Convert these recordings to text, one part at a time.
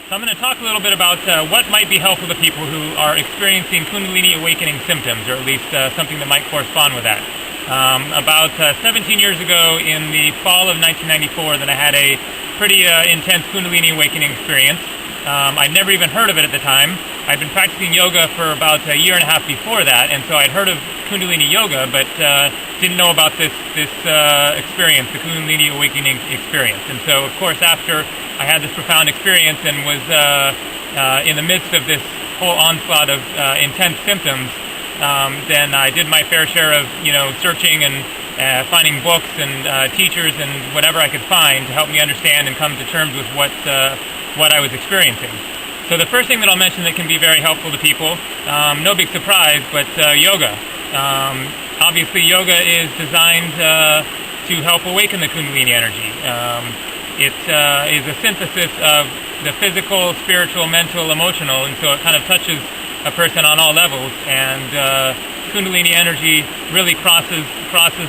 So I'm going to talk a little bit about what might be helpful to people who are experiencing Kundalini Awakening symptoms, or at least something that might correspond with that. About 17 years ago, in the fall of 1994, then I had a pretty intense Kundalini Awakening experience. I'd never even heard of it at the time. I'd been practicing yoga for about a year and a half before that, and so I'd heard of Kundalini Yoga, but didn't know about this experience, the Kundalini Awakening experience. And so, of course, after I had this profound experience and was in the midst of this whole onslaught of intense symptoms, then I did my fair share of, searching and finding books and teachers and whatever I could find to help me understand and come to terms with what I was experiencing. So the first thing that I'll mention that can be very helpful to people, no big surprise, but yoga. Obviously, yoga is designed to help awaken the Kundalini energy. It is a synthesis of the physical, spiritual, mental, emotional, and so it kind of touches a person on all levels. And Kundalini energy really crosses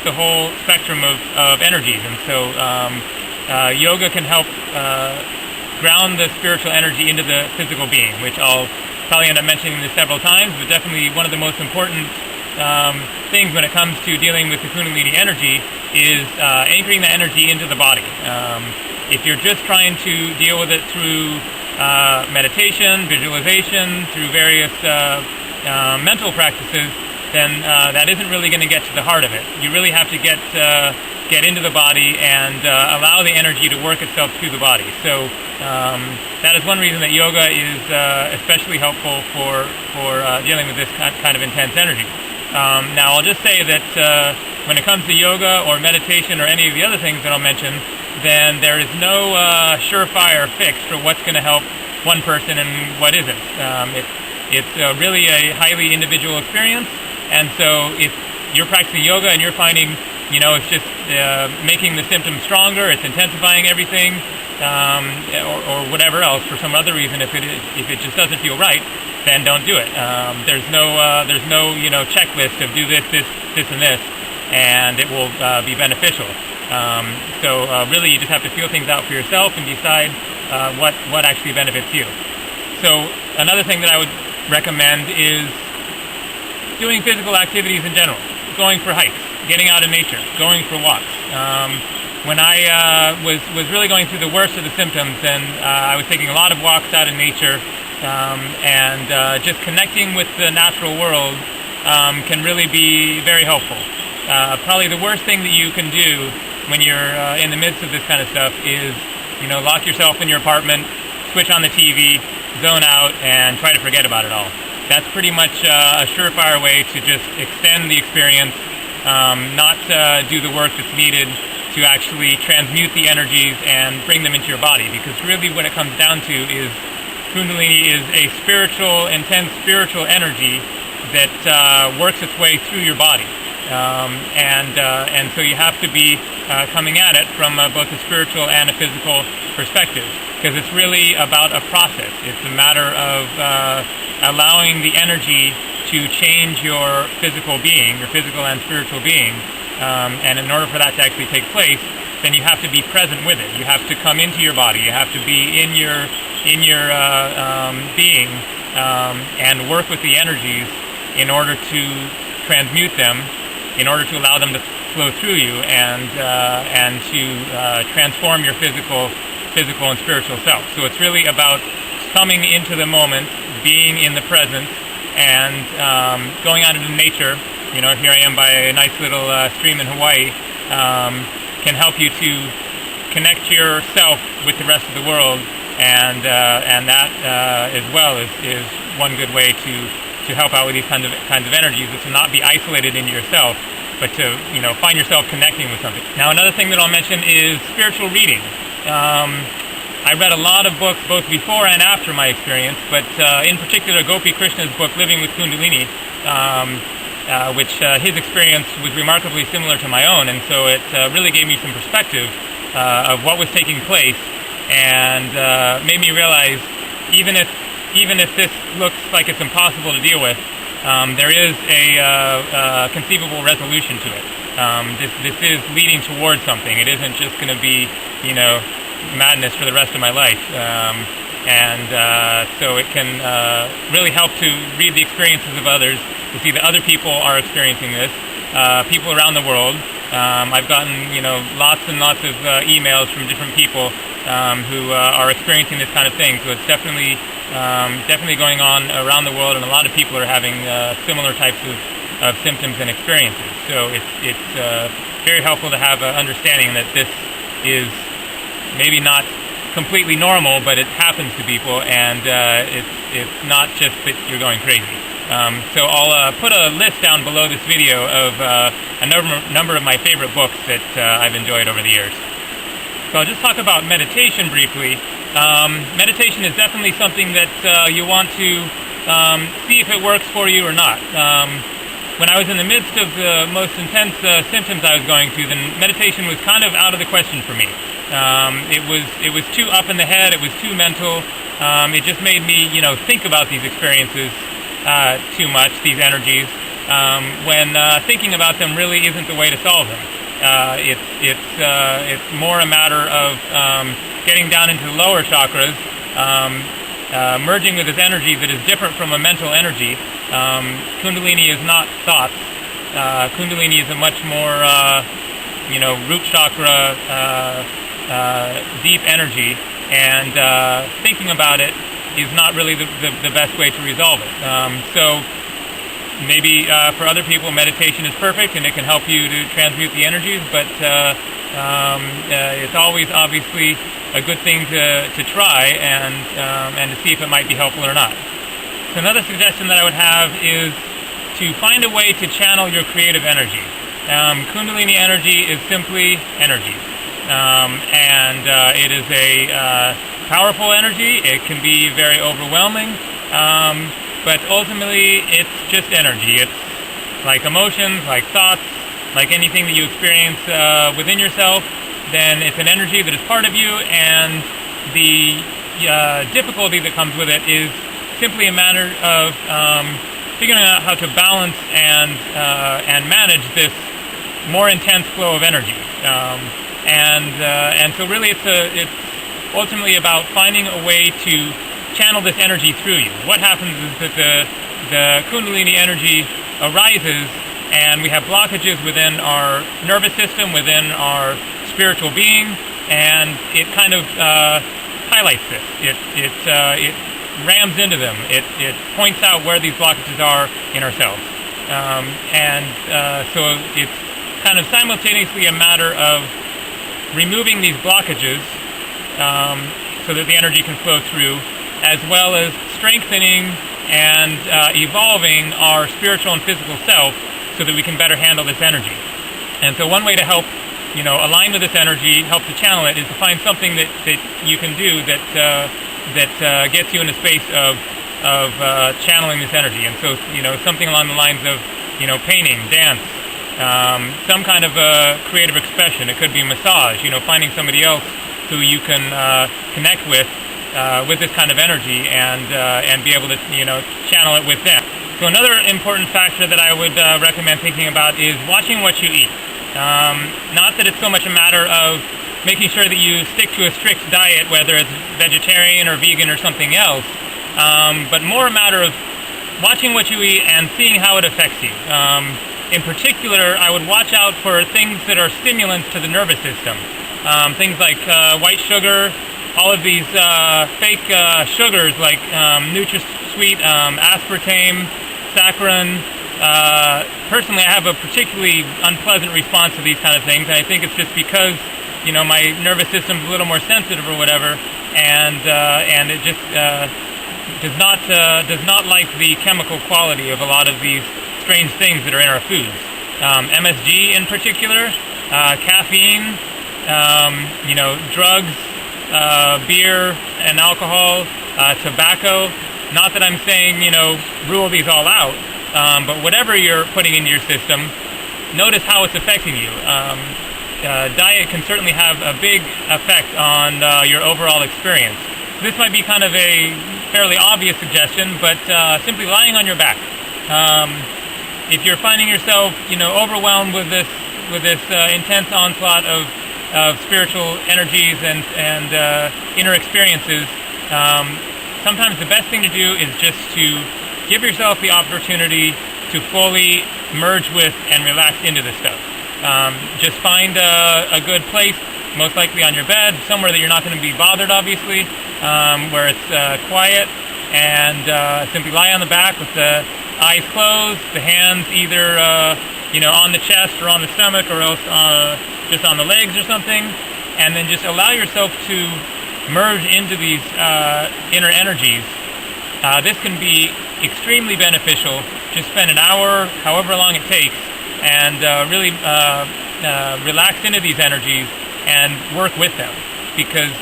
the whole spectrum of energies. And so yoga can help ground the spiritual energy into the physical being, which I'll probably end up mentioning this several times, but definitely one of the most important things when it comes to dealing with the Kundalini energy is anchoring the energy into the body. If you're just trying to deal with it through meditation, visualization, through various mental practices, then that isn't really going to get to the heart of it. You really have to get into the body and allow the energy to work itself through the body. So that is one reason that yoga is especially helpful for dealing with this kind of intense energy. Now, I'll just say that when it comes to yoga or meditation or any of the other things that I'll mention, then there is no surefire fix for what's going to help one person and what isn't. It's really a highly individual experience, and so if you're practicing yoga and you're finding, it's just making the symptoms stronger, it's intensifying everything, or whatever else for some other reason, if it just doesn't feel right, then don't do it. There's no checklist of do this, and this, and it will be beneficial. So really, you just have to feel things out for yourself and decide what actually benefits you. So another thing that I would recommend is doing physical activities in general, going for hikes, getting out in nature, going for walks. When I was really going through the worst of the symptoms, then I was taking a lot of walks out in nature, and just connecting with the natural world can really be very helpful. Probably the worst thing that you can do when you're in the midst of this kind of stuff is, lock yourself in your apartment, switch on the TV, zone out, and try to forget about it all. That's pretty much a surefire way to just extend the experience, not do the work that's needed to actually transmute the energies and bring them into your body. Because really what it comes down to is Kundalini is a intense spiritual energy that works its way through your body. And so you have to be coming at it from both a spiritual and a physical perspective, because it's really about a process. It's a matter of allowing the energy to change your physical being, your physical and spiritual being, and in order for that to actually take place, then you have to be present with it. You have to come into your body. You have to be in your being and work with the energies in order to transmute them, in order to allow them to flow through you and to transform your physical and spiritual self. So it's really about coming into the moment, being in the present, and going out into nature. Here I am by a nice little stream in Hawaii, can help you to connect yourself with the rest of the world, and that as well is one good way to help out with these kinds of energies, is to not be isolated into yourself, but to find yourself connecting with something. Now, another thing that I'll mention is spiritual reading. I read a lot of books both before and after my experience, but in particular Gopi Krishna's book Living with Kundalini, which his experience was remarkably similar to my own, and so it really gave me some perspective of what was taking place, and made me realize even if this looks like it's impossible to deal with, there is a conceivable resolution to it. This is leading towards something. It isn't just going to be, madness for the rest of my life. And so it can really help to read the experiences of others, to see that other people are experiencing this, people around the world. I've gotten, lots and lots of emails from different people who are experiencing this kind of thing. So it's definitely going on around the world, and a lot of people are having similar types of symptoms and experiences. So it's very helpful to have an understanding that this is maybe not completely normal, but it happens to people, and it's not just that you're going crazy. So I'll put a list down below this video of a number of my favorite books that I've enjoyed over the years. So I'll just talk about meditation briefly. Meditation is definitely something that you want to see if it works for you or not. When I was in the midst of the most intense symptoms I was going through, then meditation was kind of out of the question for me. It was too up in the head. It was too mental. It just made me, think about these experiences too much, these energies, when thinking about them really isn't the way to solve them. It's more a matter of getting down into the lower chakras, merging with this energy that is different from a mental energy. Kundalini is not thoughts. Kundalini is a much more, root chakra, deep energy, and thinking about it is not really the best way to resolve it. So maybe for other people meditation is perfect and it can help you to transmute the energies, but it's always obviously a good thing to try and to see if it might be helpful or not. So another suggestion that I would have is to find a way to channel your creative energy. Kundalini energy is simply energy, and it is a powerful energy. It can be very overwhelming, but ultimately it's just energy. It's like emotions, like thoughts, like anything that you experience within yourself. Then it's an energy that is part of you, and the difficulty that comes with it is simply a matter of figuring out how to balance and manage this more intense flow of energy. And so really it's ultimately about finding a way to channel this energy through you. What happens is that the Kundalini energy arises, and we have blockages within our nervous system, within our spiritual being, and it kind of highlights this. It rams into them. It points out where these blockages are in ourselves. So it's kind of simultaneously a matter of removing these blockages so that the energy can flow through, as well as strengthening and evolving our spiritual and physical self so that we can better handle this energy. And so one way to help align with this energy, help to channel it, is to find something that you can do that gets you in a space of channeling this energy. And so something along the lines of painting, dance, some kind of creative expression. It could be massage. Finding somebody else who you can connect with this kind of energy and be able to channel it with them. So another important factor that I would recommend thinking about is watching what you eat. Not that it's so much a matter of making sure that you stick to a strict diet, whether it's vegetarian or vegan or something else, but more a matter of watching what you eat and seeing how it affects you. In particular, I would watch out for things that are stimulants to the nervous system. Things like white sugar, all of these fake sugars like NutraSweet, aspartame, saccharin. Personally, I have a particularly unpleasant response to these kind of things, and I think it's just because my nervous system's a little more sensitive or whatever, and it just does not like the chemical quality of a lot of these strange things that are in our foods. MSG in particular, caffeine, drugs, beer and alcohol, tobacco. Not that I'm saying rule these all out, but whatever you're putting into your system, notice how it's affecting you. Diet can certainly have a big effect on your overall experience. This might be kind of a fairly obvious suggestion, but simply lying on your back. If you're finding yourself, overwhelmed with this intense onslaught of spiritual energies and inner experiences, sometimes the best thing to do is just to give yourself the opportunity to fully merge with and relax into this stuff. Just find a good place, most likely on your bed, somewhere that you're not going to be bothered, obviously, where it's quiet, and simply lie on the back with the eyes closed, the hands either on the chest or on the stomach, or else just on the legs or something, and then just allow yourself to merge into these inner energies. This can be extremely beneficial. Just spend an hour, however long it takes, and really relax into these energies and work with them. Because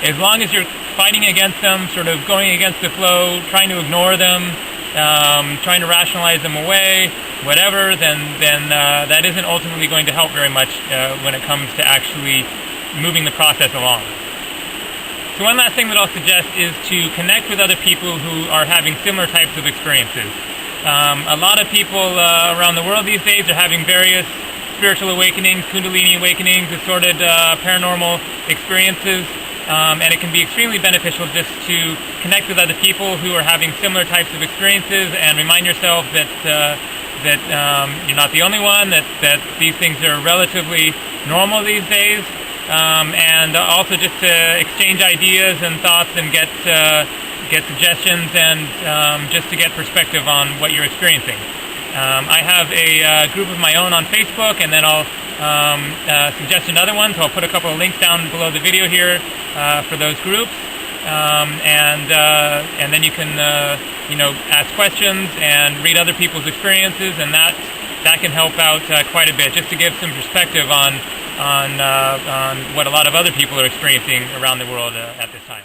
as long as you're fighting against them, sort of going against the flow, trying to ignore them, trying to rationalize them away, whatever, then that isn't ultimately going to help very much when it comes to actually moving the process along. So one last thing that I'll suggest is to connect with other people who are having similar types of experiences. A lot of people around the world these days are having various spiritual awakenings, Kundalini awakenings, assorted paranormal experiences, and it can be extremely beneficial just to connect with other people who are having similar types of experiences and remind yourself that you're not the only one, that these things are relatively normal these days. And also just to exchange ideas and thoughts and get suggestions and just to get perspective on what you're experiencing. I have a group of my own on Facebook, and then I'll suggest another one, so I'll put a couple of links down below the video here for those groups. And then you can ask questions and read other people's experiences, and that can help out quite a bit, just to give some perspective on what a lot of other people are experiencing around the world at this time.